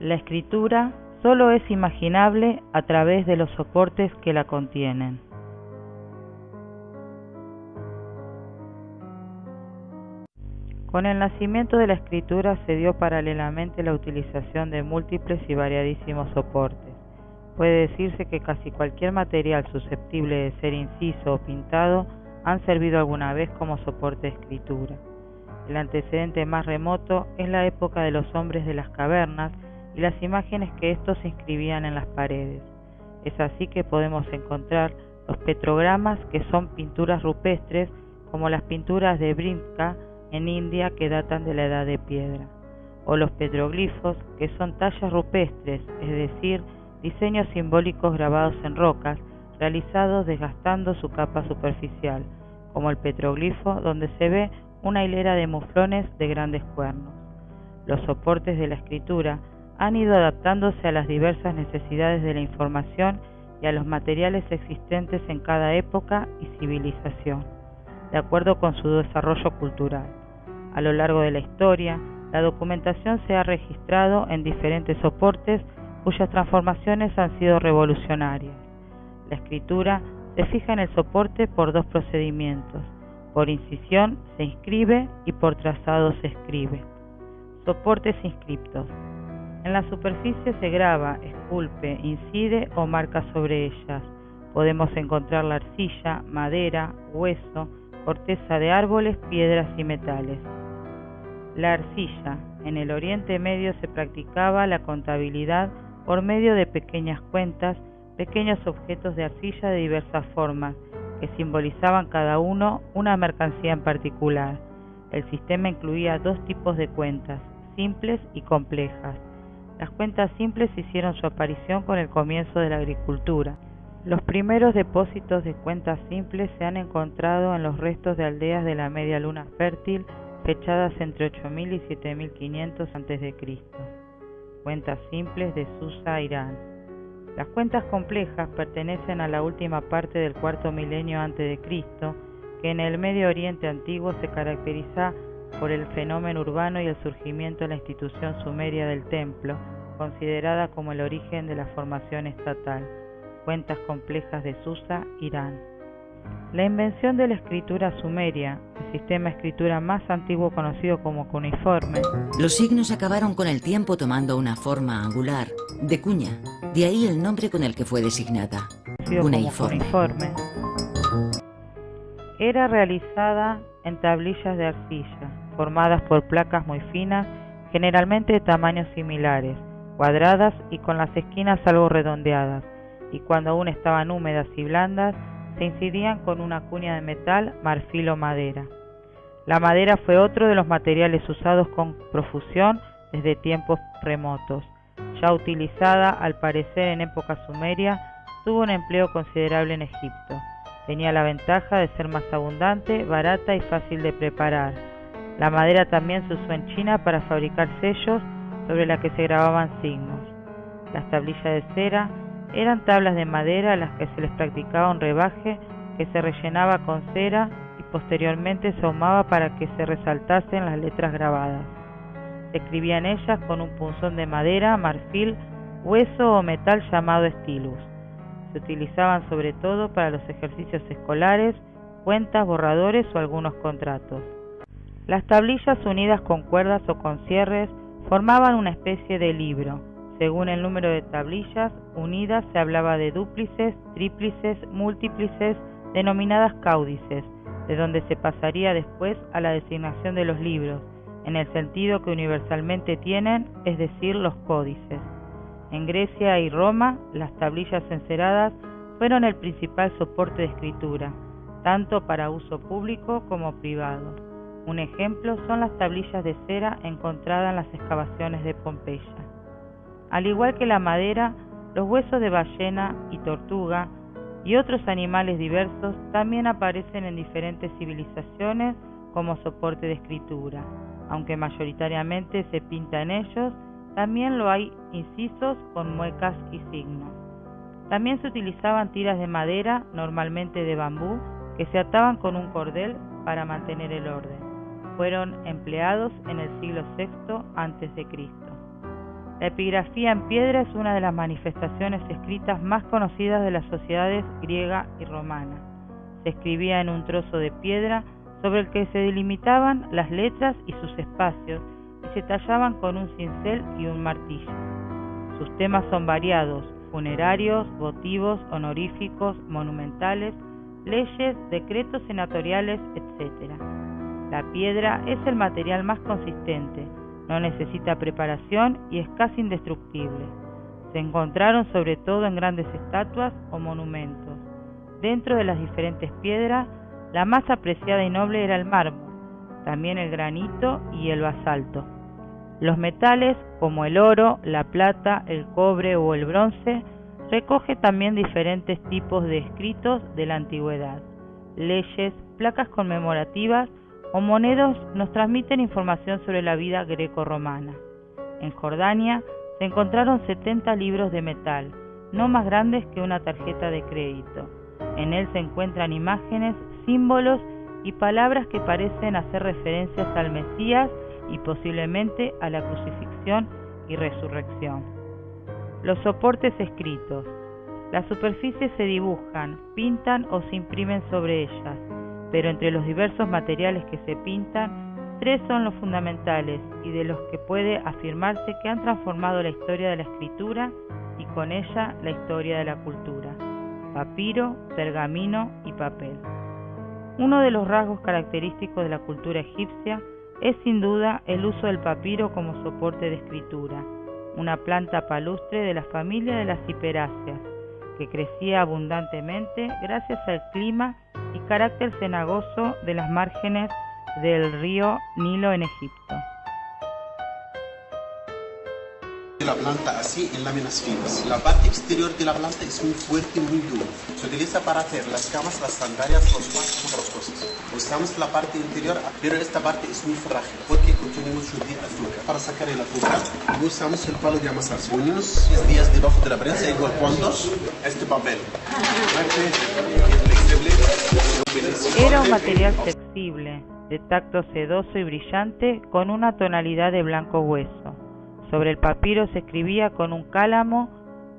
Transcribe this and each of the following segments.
La escritura solo es imaginable a través de los soportes que la contienen. Con el nacimiento de la escritura se dio paralelamente la utilización de múltiples y variadísimos soportes. Puede decirse que casi cualquier material susceptible de ser inciso o pintado han servido alguna vez como soporte de escritura. El antecedente más remoto es la época de los hombres de las cavernas y las imágenes que estos inscribían en las paredes. Es así que podemos encontrar los petrogramas, que son pinturas rupestres, como las pinturas de Brinca en India, que datan de la Edad de Piedra, o los petroglifos, que son tallas rupestres, es decir, diseños simbólicos grabados en rocas, realizados desgastando su capa superficial, como el petroglifo, donde se ve una hilera de muflones de grandes cuernos. Los soportes de la escritura han ido adaptándose a las diversas necesidades de la información y a los materiales existentes en cada época y civilización, de acuerdo con su desarrollo cultural. A lo largo de la historia, la documentación se ha registrado en diferentes soportes cuyas transformaciones han sido revolucionarias. La escritura se fija en el soporte por dos procedimientos: por incisión se inscribe y por trazado se escribe. Soportes inscriptos. En la superficie se graba, esculpe, incide o marca sobre ellas. Podemos encontrar la arcilla, madera, hueso, corteza de árboles, piedras y metales. La arcilla. En el Oriente Medio se practicaba la contabilidad por medio de pequeñas cuentas, pequeños objetos de arcilla de diversas formas, que simbolizaban cada uno una mercancía en particular. El sistema incluía dos tipos de cuentas, simples y complejas. Las cuentas simples hicieron su aparición con el comienzo de la agricultura. Los primeros depósitos de cuentas simples se han encontrado en los restos de aldeas de la Media Luna Fértil, fechadas entre 8000 y 7500 a.C. Cuentas simples de Susa, Irán. Las cuentas complejas pertenecen a la última parte del cuarto milenio a.C., que en el Medio Oriente antiguo se caracteriza por el fenómeno urbano y el surgimiento de la institución sumeria del templo, considerada como el origen de la formación estatal. Cuentas complejas de Susa, Irán. La invención de la escritura sumeria, el sistema de escritura más antiguo conocido como cuneiforme. Los signos acabaron con el tiempo tomando una forma angular, de cuña, de ahí el nombre con el que fue designada, cuneiforme. Era realizada en tablillas de arcilla, formadas por placas muy finas, generalmente de tamaños similares, cuadradas y con las esquinas algo redondeadas, y cuando aún estaban húmedas y blandas, se incidían con una cuña de metal, marfil o madera. La madera fue otro de los materiales usados con profusión desde tiempos remotos. Ya utilizada, al parecer en época sumeria, tuvo un empleo considerable en Egipto. Tenía la ventaja de ser más abundante, barata y fácil de preparar. La madera también se usó en China para fabricar sellos sobre la que se grababan signos. Las tablillas de cera eran tablas de madera a las que se les practicaba un rebaje que se rellenaba con cera y posteriormente se ahumaba para que se resaltasen las letras grabadas. Se escribía en ellas con un punzón de madera, marfil, hueso o metal llamado stylus. Se utilizaban sobre todo para los ejercicios escolares, cuentas, borradores o algunos contratos. Las tablillas unidas con cuerdas o con cierres formaban una especie de libro. Según el número de tablillas unidas se hablaba de dúplices, tríplices, múltiplices, denominadas cáudices, de donde se pasaría después a la designación de los libros, en el sentido que universalmente tienen, es decir, los códices. En Grecia y Roma, las tablillas enceradas fueron el principal soporte de escritura, tanto para uso público como privado. Un ejemplo son las tablillas de cera encontradas en las excavaciones de Pompeya. Al igual que la madera, los huesos de ballena y tortuga y otros animales diversos también aparecen en diferentes civilizaciones como soporte de escritura. Aunque mayoritariamente se pinta en ellos, también lo hay incisos con muecas y signos. También se utilizaban tiras de madera, normalmente de bambú, que se ataban con un cordel para mantener el orden. Fueron empleados en el siglo VI a.C. La epigrafía en piedra es una de las manifestaciones escritas más conocidas de las sociedades griega y romana. Se escribía en un trozo de piedra sobre el que se delimitaban las letras y sus espacios y se tallaban con un cincel y un martillo. Sus temas son variados: funerarios, votivos, honoríficos, monumentales, leyes, decretos senatoriales, etc. La piedra es el material más consistente, no necesita preparación y es casi indestructible. Se encontraron sobre todo en grandes estatuas o monumentos. Dentro de las diferentes piedras, la más apreciada y noble era el mármol, también el granito y el basalto. Los metales, como el oro, la plata, el cobre o el bronce, recoge también diferentes tipos de escritos de la antigüedad. Leyes, placas conmemorativas o monedas nos transmiten información sobre la vida greco-romana. En Jordania se encontraron 70 libros de metal, no más grandes que una tarjeta de crédito. En él se encuentran imágenes, símbolos y palabras que parecen hacer referencias al Mesías y posiblemente a la crucifixión y resurrección. Los soportes escritos. Las superficies se dibujan, pintan o se imprimen sobre ellas, pero entre los diversos materiales que se pintan, 3 son los fundamentales y de los que puede afirmarse que han transformado la historia de la escritura y con ella la historia de la cultura: papiro, pergamino y papel. Uno de los rasgos característicos de la cultura egipcia es sin duda el uso del papiro como soporte de escritura, una planta palustre de la familia de las ciperáceas, que crecía abundantemente gracias al clima y carácter cenagoso de las márgenes del río Nilo en Egipto. La planta así en láminas finas. La parte exterior de la planta es muy fuerte y muy dura. Se utiliza para hacer las camas, las sandalias, los guantes, otras cosas. Usamos la parte interior, pero esta parte es muy frágil porque contiene mucho de azúcar. Para sacar el azúcar, usamos el palo de amasar. Si unimos 10 días debajo de la prensa, igual ¿cuántos? Este papel. Era un material flexible, de tacto sedoso y brillante, con una tonalidad de blanco hueso. Sobre el papiro se escribía con un cálamo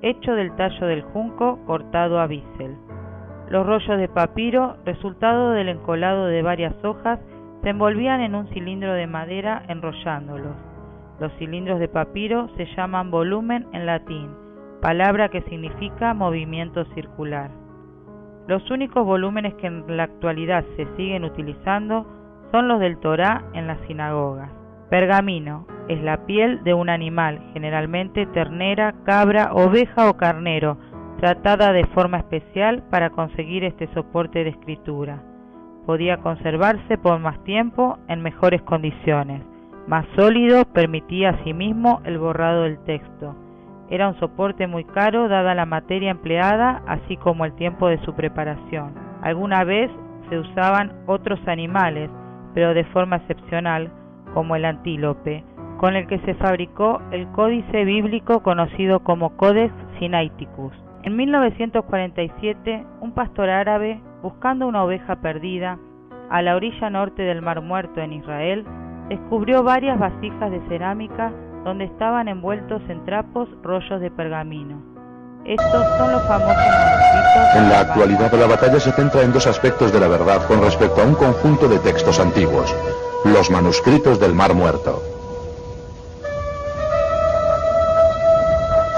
hecho del tallo del junco cortado a bisel. Los rollos de papiro, resultado del encolado de varias hojas, se envolvían en un cilindro de madera enrollándolos. Los cilindros de papiro se llaman volumen en latín, palabra que significa movimiento circular. Los únicos volúmenes que en la actualidad se siguen utilizando son los del Torá en las sinagogas. Pergamino es la piel de un animal, generalmente ternera, cabra, oveja o carnero, tratada de forma especial para conseguir este soporte de escritura. Podía conservarse por más tiempo en mejores condiciones. Más sólido, permitía asimismo el borrado del texto. Era un soporte muy caro dada la materia empleada, así como el tiempo de su preparación. Alguna vez se usaban otros animales, pero de forma excepcional, como el antílope, con el que se fabricó el códice bíblico conocido como Codex Sinaiticus. En 1947, un pastor árabe, buscando una oveja perdida a la orilla norte del Mar Muerto en Israel, descubrió varias vasijas de cerámica donde estaban envueltos en trapos rollos de pergamino. Estos son los famosos manuscritos. En la actualidad, la batalla se centra en 2 aspectos de la verdad con respecto a un conjunto de textos antiguos: los manuscritos del Mar Muerto.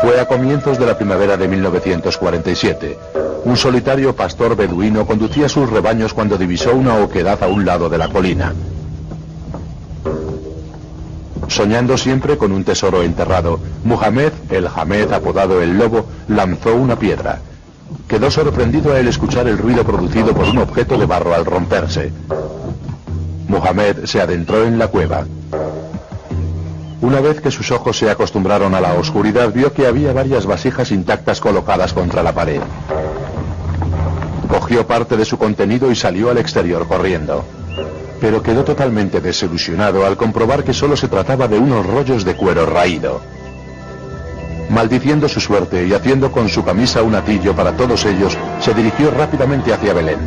Fue a comienzos de la primavera de 1947. Un solitario pastor beduino conducía sus rebaños cuando divisó una oquedad a un lado de la colina. Soñando siempre con un tesoro enterrado, Muhammad, el Hamed apodado el Lobo, lanzó una piedra. Quedó sorprendido al escuchar el ruido producido por un objeto de barro al romperse. Muhammad se adentró en la cueva. Una vez que sus ojos se acostumbraron a la oscuridad, vio que había varias vasijas intactas colocadas contra la pared. Cogió parte de su contenido y salió al exterior corriendo. Pero quedó totalmente desilusionado al comprobar que solo se trataba de unos rollos de cuero raído. Maldiciendo su suerte y haciendo con su camisa un atillo para todos ellos, se dirigió rápidamente hacia Belén.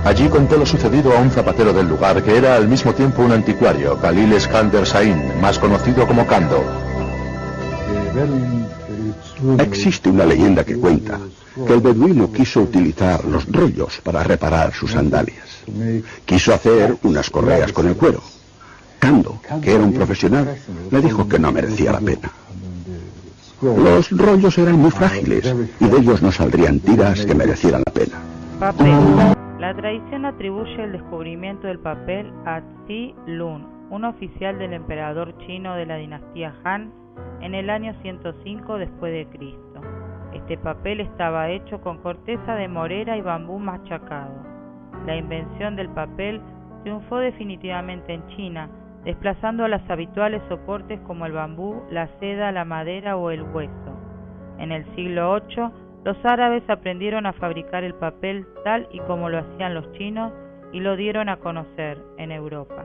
Allí contó lo sucedido a un zapatero del lugar, que era al mismo tiempo un anticuario, Khalil Eskander Sain, más conocido como Kando. Existe una leyenda que cuenta que el beduino quiso utilizar los rollos para reparar sus sandalias. Quiso hacer unas correas con el cuero. Kando, que era un profesional, le dijo que no merecía la pena. Los rollos eran muy frágiles y de ellos no saldrían tiras que merecieran la pena. Papel. La tradición atribuye el descubrimiento del papel a Tzi Lun, un oficial del emperador chino de la dinastía Han, en el año 105 después de Cristo. Este papel estaba hecho con corteza de morera y bambú machacado. La invención del papel triunfó definitivamente en China, desplazando a los habituales soportes como el bambú, la seda, la madera o el hueso. En el siglo VIII, los árabes aprendieron a fabricar el papel tal y como lo hacían los chinos y lo dieron a conocer en Europa.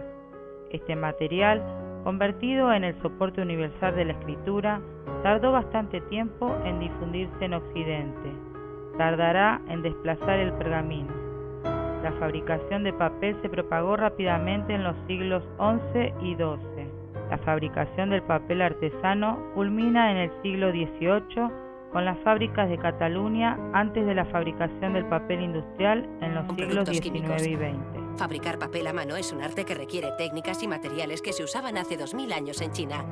Este material, convertido en el soporte universal de la escritura, tardó bastante tiempo en difundirse en Occidente. Tardará en desplazar el pergamino. La fabricación de papel se propagó rápidamente en los siglos XI y XII. La fabricación del papel artesano culmina en el siglo XVIII con las fábricas de Cataluña antes de la fabricación del papel industrial en los siglos XIX y XX. Fabricar papel a mano es un arte que requiere técnicas y materiales que se usaban hace 2000 años en China.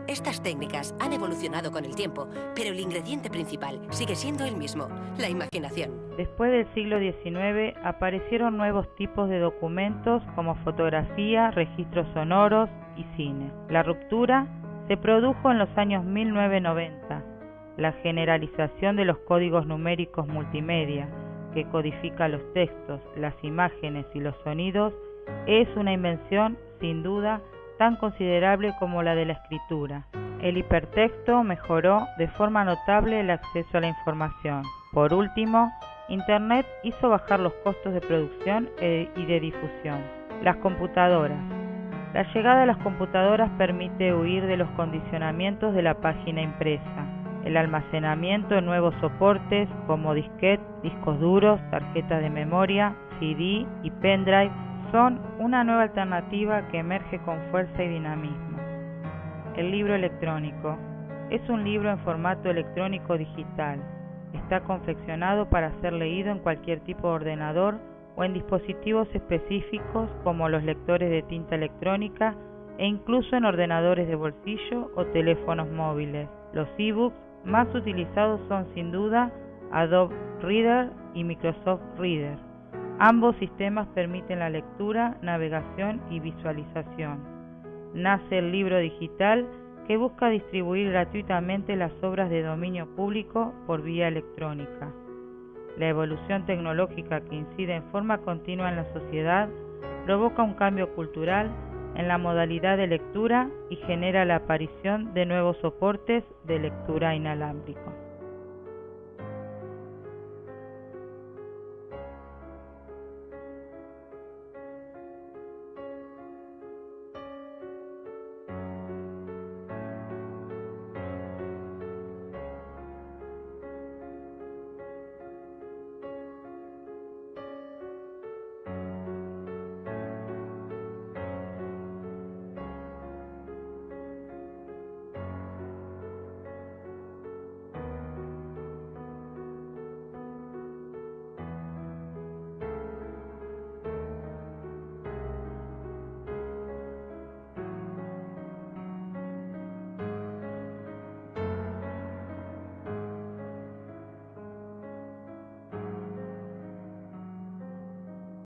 Estas técnicas han evolucionado con el tiempo, pero el ingrediente principal sigue siendo el mismo, la imaginación. Después del siglo XIX aparecieron nuevos tipos de documentos como fotografía, registros sonoros y cine. La ruptura se produjo en los años 1990. La generalización de los códigos numéricos multimedia, que codifica los textos, las imágenes y los sonidos, es una invención, sin duda, tan considerable como la de la escritura. El hipertexto mejoró de forma notable el acceso a la información. Por último, Internet hizo bajar los costos de producción y de difusión. Las computadoras. La llegada de las computadoras permite huir de los condicionamientos de la página impresa. El almacenamiento en nuevos soportes como disquete, discos duros, tarjetas de memoria, CD y pendrive son una nueva alternativa que emerge con fuerza y dinamismo. El libro electrónico es un libro en formato electrónico digital. Está confeccionado para ser leído en cualquier tipo de ordenador o en dispositivos específicos como los lectores de tinta electrónica e incluso en ordenadores de bolsillo o teléfonos móviles. Los ebooks más utilizados son sin duda Adobe Reader y Microsoft Reader. Ambos sistemas permiten la lectura, navegación y visualización. Nace el libro digital que busca distribuir gratuitamente las obras de dominio público por vía electrónica. La evolución tecnológica que incide en forma continua en la sociedad provoca un cambio cultural en la modalidad de lectura y genera la aparición de nuevos soportes de lectura inalámbrico.